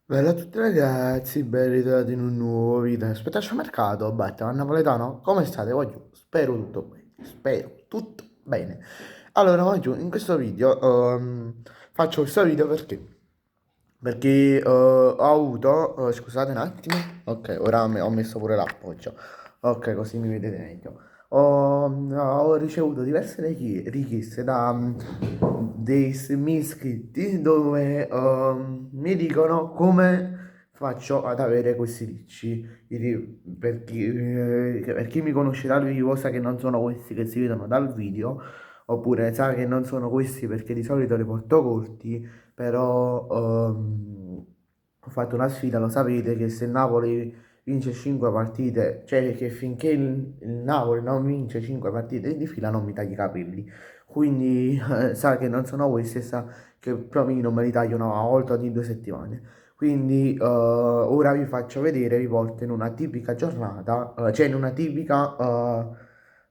Bella a tutti ragazzi, ben ritrovati in un nuovo video. Aspettate mercato, Batman Napoletano, come state? Voglio, spero tutto bene, spero tutto bene. Allora, voglio, in questo video, faccio questo video perché ho avuto, scusate un attimo, ok, ora ho messo pure l'appoggio, ok, così mi vedete meglio. Ho ricevuto diverse richieste da dei miei iscritti dove mi dicono come faccio ad avere questi ricci. Per chi mi conosce dal vivo sa che non sono questi che si vedono dal video, oppure sa che non sono questi perché di solito li porto corti, però ho fatto una sfida, lo sapete, che se il Napoli vince 5 partite, cioè che finché il Napoli non vince 5 partite di fila non mi taglia i capelli. Quindi sa che non sono questi e sa che più o meno me li tagliano una volta ogni 2 settimane. Quindi ora vi faccio vedere, vi porto in una tipica giornata, cioè in una tipica,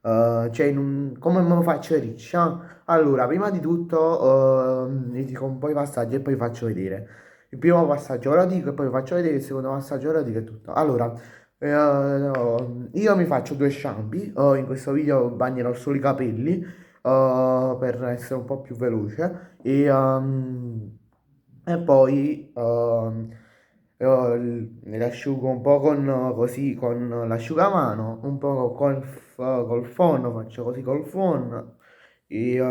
cioè in un, come me lo faccio riccia. Allora, prima di tutto vi dico un po' i passaggi e poi vi faccio vedere. Il primo passaggio ve lo dico e poi vi faccio vedere il secondo passaggio ve lo dico e tutto. Allora, io mi faccio 2 shampoo, in questo video bagnerò solo i capelli, per essere un po' più veloce e poi le asciugo un po' con così con l'asciugamano, un po' col phon, faccio così col phon e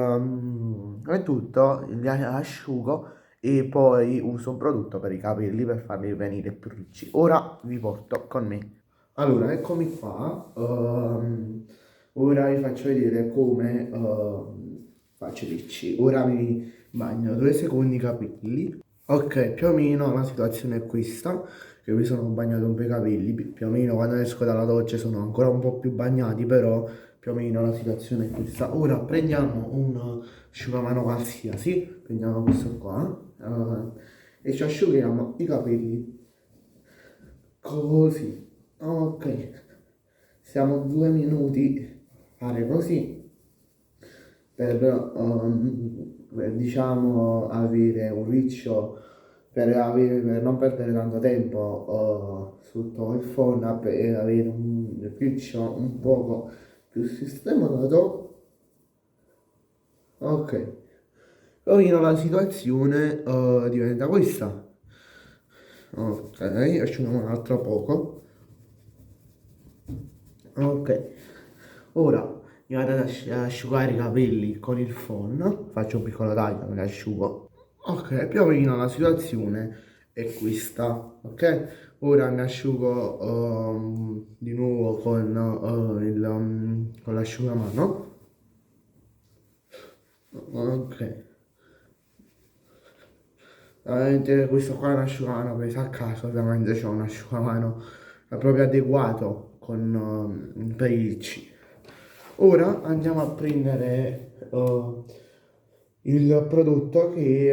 tutto, li asciugo e poi uso un prodotto per i capelli per farli venire più ricci. Ora vi porto con me. Allora, eccomi qua. Ora vi faccio vedere come faccio i ricci. Ora mi bagno 2 secondi i capelli. Ok, più o meno la situazione è questa, che mi sono bagnato un po' i capelli, più o meno quando esco dalla doccia sono ancora un po' più bagnati, però più o meno la situazione è questa. Ora prendiamo un asciugamano qualsiasi, prendiamo questo qua, e ci asciughiamo i capelli, così. Ok, siamo 2 minuti a fare così per, diciamo, avere un riccio, per non perdere tanto tempo sotto il phon e avere un riccio un poco più sistemato. Ok, poi la situazione diventa questa. Ok, asciughiamo un altro poco. Ok, ora mi vado ad asciugare i capelli con il phon, faccio un piccolo taglio, me li asciugo. Ok, più o meno la situazione è questa, ok? Ora mi asciugo di nuovo con l'asciugamano. Ok, ovviamente questo qua è un asciugamano preso a caso, ovviamente c'è un asciugamano proprio adeguato per i ricci. Ora andiamo a prendere il prodotto che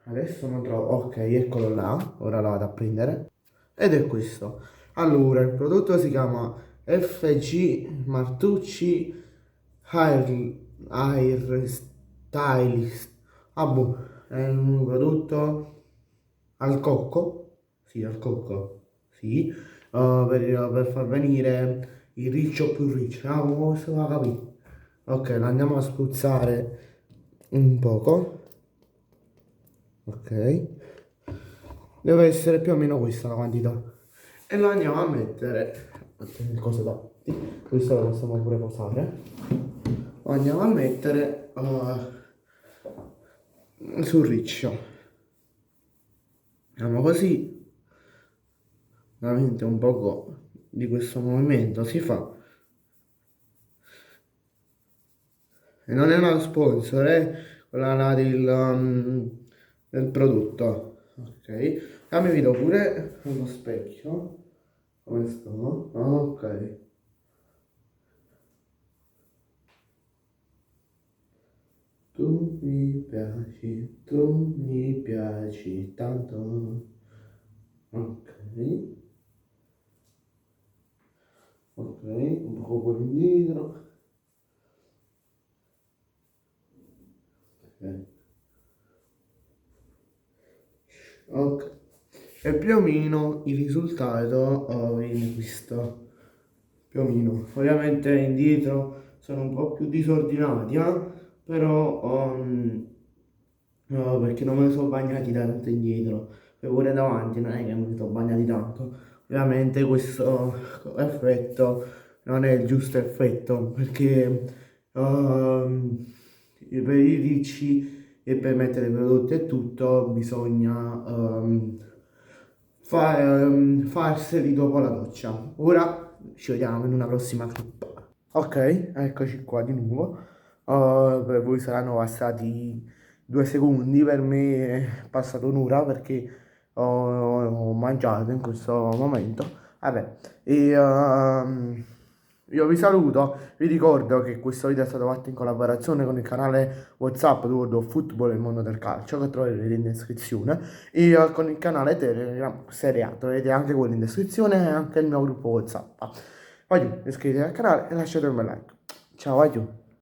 adesso non trovo. Ok, eccolo là, ora lo vado a prendere. Ed è questo. Allora, il prodotto si chiama FG Martucci Hair Stylist. Ah, boh, è un prodotto al cocco, sì, al cocco, sì, per far venire il riccio più riccio. Ah, come si va a capire? Ok, lo andiamo a spruzzare un poco, ok, deve essere più o meno questa la quantità. E lo andiamo a mettere, il coso da, questo lo possiamo pure posare, lo andiamo a mettere sul riccio. Facciamo così, veramente un poco di questo movimento si fa. E non è una sponsor, è quella là del prodotto. Ok. Ah, mi vedo pure allo specchio. Come sto? Ah, ok. Tu mi piaci tanto. Ok. Ok, un po' per indietro. Ok. Ok. E più o meno il risultato viene questo, più o meno. Ovviamente indietro sono un po' più disordinati, però no, perché non me ne sono bagnati tanto indietro, e pure davanti non è che me ne sono bagnati tanto. Ovviamente questo effetto non è il giusto effetto, perché per i ricci e per mettere i prodotti e tutto bisogna farseli dopo la doccia. Ora ci vediamo in una prossima clip. Ok, eccoci qua di nuovo. Per voi saranno bastati 2 secondi, per me è passato un'ora perché ho mangiato in questo momento. Vabbè, io vi saluto, vi ricordo che questo video è stato fatto in collaborazione con il canale WhatsApp The World of Football e il mondo del calcio, che troverete in descrizione, e con il canale Telegram Serie A, troverete anche quello in descrizione e anche il mio gruppo WhatsApp. Voglio iscrivetevi al canale e lasciate un bel like. Ciao, aiuto.